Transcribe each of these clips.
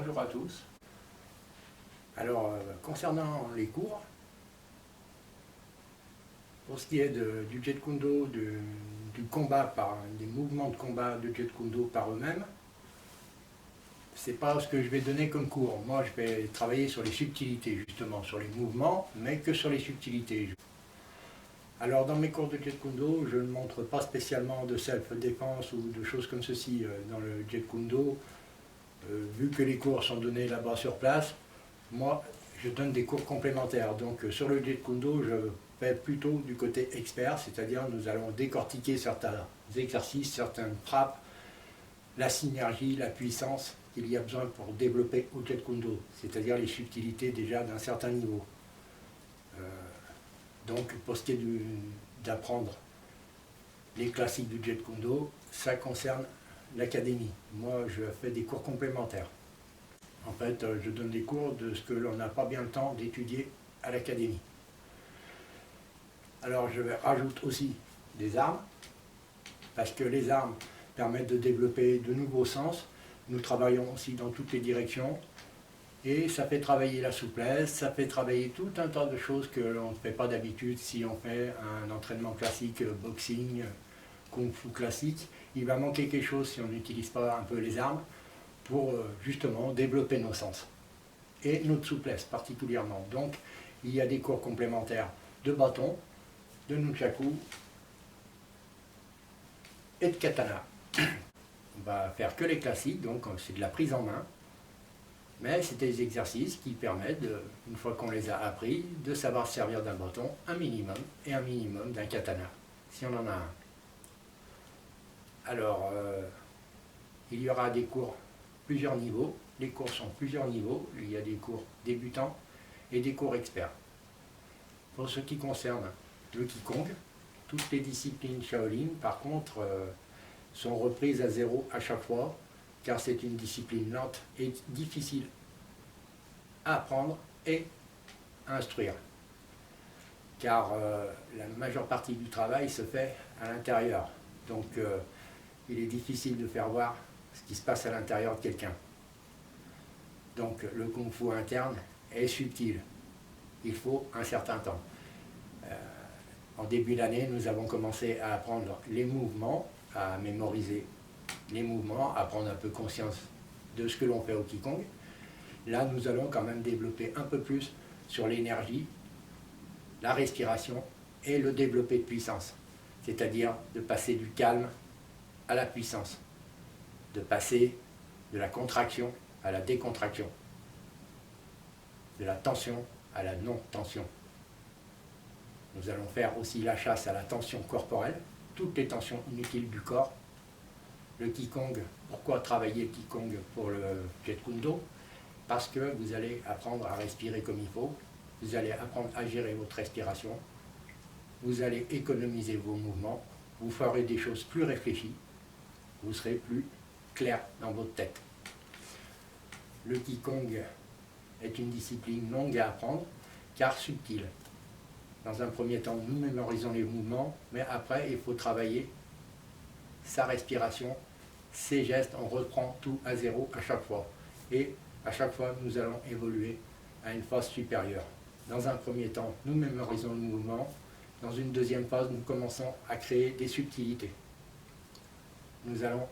Bonjour à tous. Alors, concernant les cours, pour ce qui est du Jeet Kune Do, du combat des mouvements de combat de Jeet Kune Do par eux-mêmes, c'est pas ce que je vais donner comme cours. Moi, je vais travailler sur les subtilités, justement, sur les mouvements, mais que sur les subtilités. Alors, dans mes cours de Jeet Kune Do, je ne montre pas spécialement de self-défense ou de choses comme ceci dans le Jeet Kune Do. Vu que les cours sont donnés là-bas sur place, moi, je donne des cours complémentaires. Donc, sur le Jeet Kune Do, je fais plutôt du côté expert, c'est-à-dire nous allons décortiquer certains exercices, certaines frappes, la synergie, la puissance qu'il y a besoin pour développer au Jeet Kune Do, c'est-à-dire les subtilités déjà d'un certain niveau. Donc, pour ce qui est d'apprendre les classiques du Jeet Kune Do, ça concerne l'académie. Moi, je fais des cours complémentaires. En fait, je donne des cours de ce que l'on n'a pas bien le temps d'étudier à l'académie. Alors, je rajoute aussi des armes, parce que les armes permettent de développer de nouveaux sens. Nous travaillons aussi dans toutes les directions, et ça fait travailler la souplesse, ça fait travailler tout un tas de choses que l'on ne fait pas d'habitude si on fait un entraînement classique, boxing, kung fu classique. Il va manquer quelque chose si on n'utilise pas un peu les armes pour justement développer nos sens et notre souplesse particulièrement. Donc il y a des cours complémentaires de bâton, de nunchaku et de katana. On va faire que les classiques, donc c'est de la prise en main, mais c'est des exercices qui permettent, une fois qu'on les a appris, de savoir servir d'un bâton un minimum et un minimum d'un katana, si on en a un. Alors, il y aura des cours plusieurs niveaux. Les cours sont plusieurs niveaux. Il y a des cours débutants et des cours experts. Pour ce qui concerne le Qigong, toutes les disciplines Shaolin, par contre, sont reprises à zéro à chaque fois, car c'est une discipline lente et difficile à apprendre et à instruire. Car la majeure partie du travail se fait à l'intérieur. Donc, il est difficile de faire voir ce qui se passe à l'intérieur de quelqu'un. Donc le kung fu interne est subtil. Il faut un certain temps. En début d'année, nous avons commencé à apprendre les mouvements, à mémoriser les mouvements, à prendre un peu conscience de ce que l'on fait au Qigong. Là, nous allons quand même développer un peu plus sur l'énergie, la respiration et le développé de puissance. C'est-à-dire de passer du calme à la puissance, de passer de la contraction à la décontraction, de la tension à la non-tension. Nous allons faire aussi la chasse à la tension corporelle, toutes les tensions inutiles du corps. Le Qigong, pourquoi travailler le Qigong pour le Jeet Kune Do? Parce que vous allez apprendre à respirer comme il faut, vous allez apprendre à gérer votre respiration, vous allez économiser vos mouvements, vous ferez des choses plus réfléchies, vous serez plus clair dans votre tête. Le Qigong est une discipline longue à apprendre, car subtile. Dans un premier temps, nous mémorisons les mouvements, mais après, il faut travailler sa respiration, ses gestes, on reprend tout à zéro à chaque fois. Et à chaque fois, nous allons évoluer à une phase supérieure. Dans un premier temps, nous mémorisons le mouvement. Dans une deuxième phase, nous commençons à créer des subtilités. Nous allons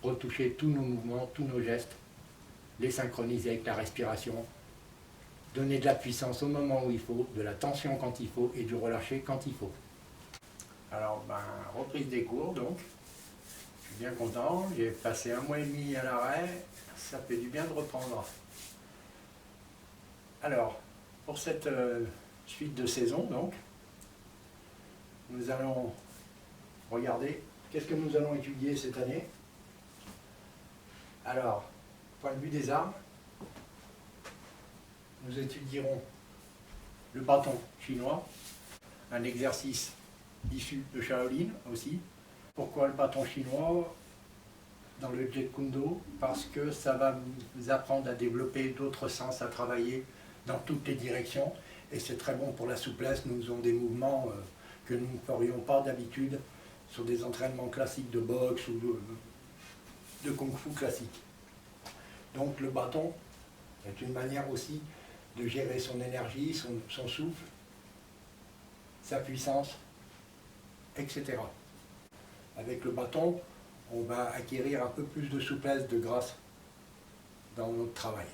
retoucher tous nos mouvements, tous nos gestes, les synchroniser avec la respiration, donner de la puissance au moment où il faut, de la tension quand il faut et du relâcher quand il faut. Alors, reprise des cours donc. Je suis bien content, j'ai passé 1 mois et demi à l'arrêt, ça fait du bien de reprendre. Alors, pour cette suite de saison donc, nous allons regarder qu'est-ce que nous allons étudier cette année. Alors, point de vue des armes, nous étudierons le bâton chinois, un exercice issu de Shaolin aussi. Pourquoi le bâton chinois dans le Jeet Kune Do? Parce que ça va vous apprendre à développer d'autres sens, à travailler dans toutes les directions. Et c'est très bon pour la souplesse. Nous avons des mouvements que nous ne ferions pas d'habitude sur des entraînements classiques de boxe ou de kung fu classique. Donc le bâton est une manière aussi de gérer son énergie, son souffle, sa puissance, etc. Avec le bâton, on va acquérir un peu plus de souplesse, de grâce dans notre travail.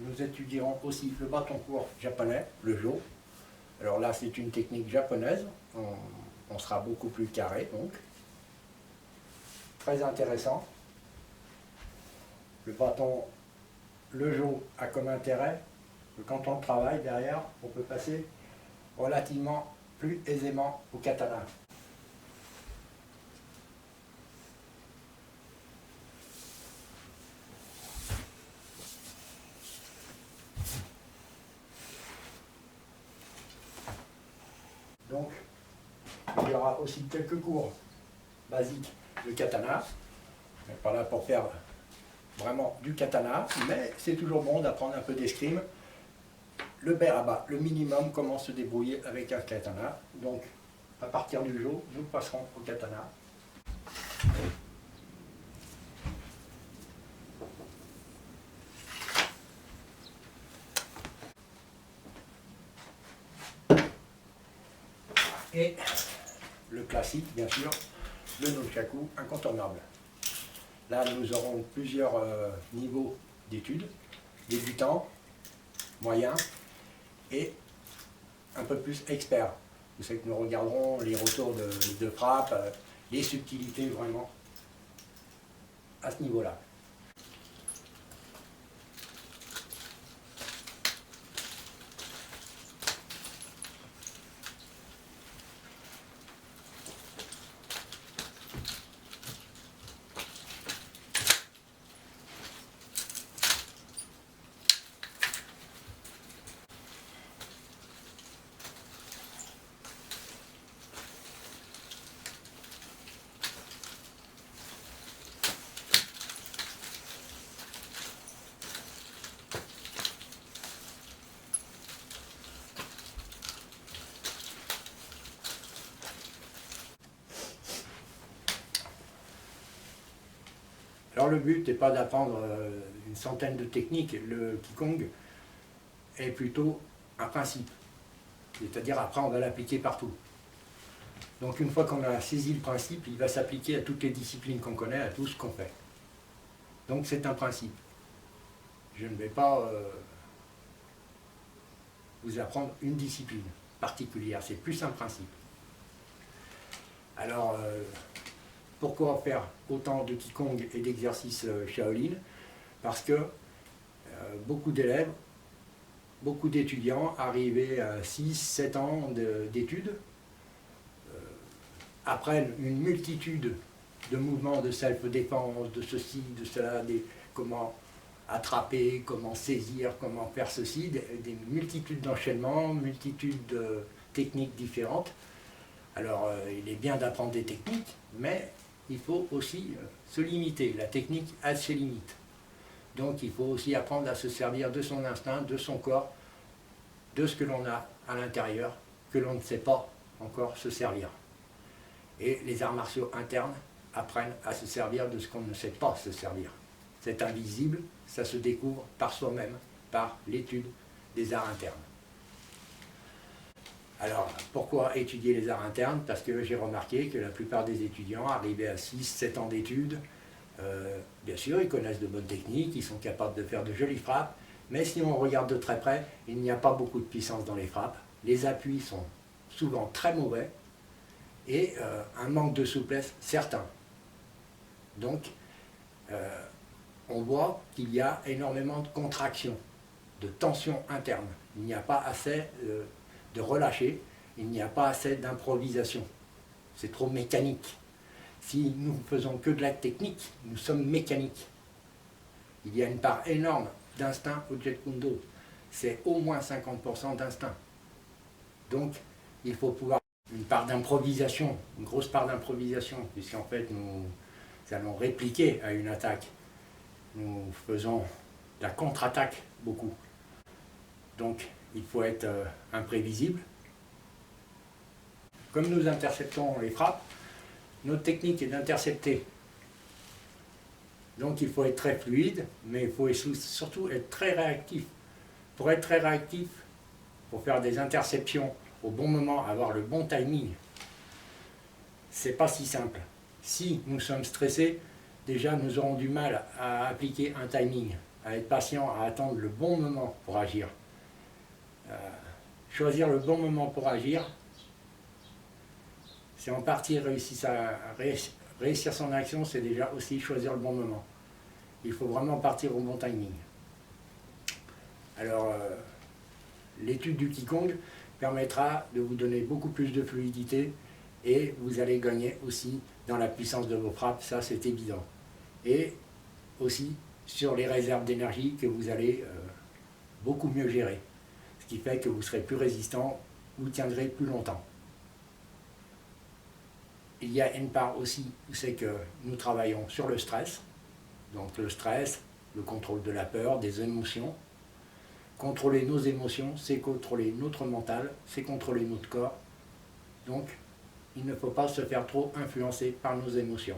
Nous étudierons aussi le bâton court japonais, le Jo. Alors là, c'est une technique japonaise. On sera beaucoup plus carré, donc. Très intéressant. Le bâton, le Jo, a comme intérêt que quand on travaille derrière, on peut passer relativement plus aisément au katana. Donc, il y aura aussi quelques cours basiques de katana. On n'est pas là pour faire vraiment du katana, mais c'est toujours bon d'apprendre un peu d'escrime. Le beraba, le minimum, comment se débrouiller avec un katana. Donc, à partir du Jo, nous passerons au katana. Et le classique, bien sûr, le nunchaku incontournable. Là, nous aurons plusieurs niveaux d'études, débutants, moyens et un peu plus experts. Vous savez que nous regarderons les retours de frappe, les subtilités vraiment à ce niveau-là. Alors le but n'est pas d'apprendre une centaine de techniques, le Qigong est plutôt un principe, c'est-à-dire après on va l'appliquer partout. Donc une fois qu'on a saisi le principe, il va s'appliquer à toutes les disciplines qu'on connaît, à tout ce qu'on fait. Donc c'est un principe. Je ne vais pas vous apprendre une discipline particulière, c'est plus un principe. Alors, pourquoi faire autant de Qigong et d'exercices Shaolin? Parce que beaucoup d'élèves, beaucoup d'étudiants arrivés à 6-7 ans d'études apprennent une multitude de mouvements de self-défense, de ceci, de cela, comment attraper, comment saisir, comment faire ceci, des multitudes d'enchaînements, multitudes de techniques différentes. Alors, il est bien d'apprendre des techniques, mais il faut aussi se limiter. La technique a ses limites. Donc, il faut aussi apprendre à se servir de son instinct, de son corps, de ce que l'on a à l'intérieur, que l'on ne sait pas encore se servir. Et les arts martiaux internes apprennent à se servir de ce qu'on ne sait pas se servir. C'est invisible, ça se découvre par soi-même, par l'étude des arts internes. Alors, pourquoi étudier les arts internes? Parce que j'ai remarqué que la plupart des étudiants arrivés à 6-7 ans d'études, bien sûr, ils connaissent de bonnes techniques, ils sont capables de faire de jolies frappes, mais si on regarde de très près, il n'y a pas beaucoup de puissance dans les frappes. Les appuis sont souvent très mauvais et un manque de souplesse certain. Donc, on voit qu'il y a énormément de contraction, de tension interne. Il n'y a pas assez de relâcher, il n'y a pas assez d'improvisation. C'est trop mécanique. Si nous faisons que de la technique, nous sommes mécaniques. Il y a une part énorme d'instinct au Jeet Kune Do. c'est au moins 50% d'instinct. Donc, il faut pouvoir une part d'improvisation, une grosse part d'improvisation, puisqu'en fait, nous allons répliquer à une attaque. Nous faisons la contre-attaque beaucoup. Donc, il faut être imprévisible. Comme nous interceptons les frappes, notre technique est d'intercepter. Donc, il faut être très fluide, mais il faut surtout être très réactif. Pour être très réactif, pour faire des interceptions au bon moment, avoir le bon timing, c'est pas si simple. Si nous sommes stressés, déjà nous aurons du mal à appliquer un timing, à être patient, à attendre le bon moment pour agir. Choisir le bon moment pour agir, c'est en partie réussir son action, c'est déjà aussi choisir le bon moment. Il faut vraiment partir au bon timing. Alors, l'étude du Qigong permettra de vous donner beaucoup plus de fluidité et vous allez gagner aussi dans la puissance de vos frappes, ça c'est évident. Et aussi sur les réserves d'énergie que vous allez beaucoup mieux gérer. Ce qui fait que vous serez plus résistant, vous tiendrez plus longtemps. Il y a une part aussi, c'est que nous travaillons sur le stress. Donc le stress, le contrôle de la peur, des émotions. Contrôler nos émotions, c'est contrôler notre mental, c'est contrôler notre corps. Donc, il ne faut pas se faire trop influencer par nos émotions.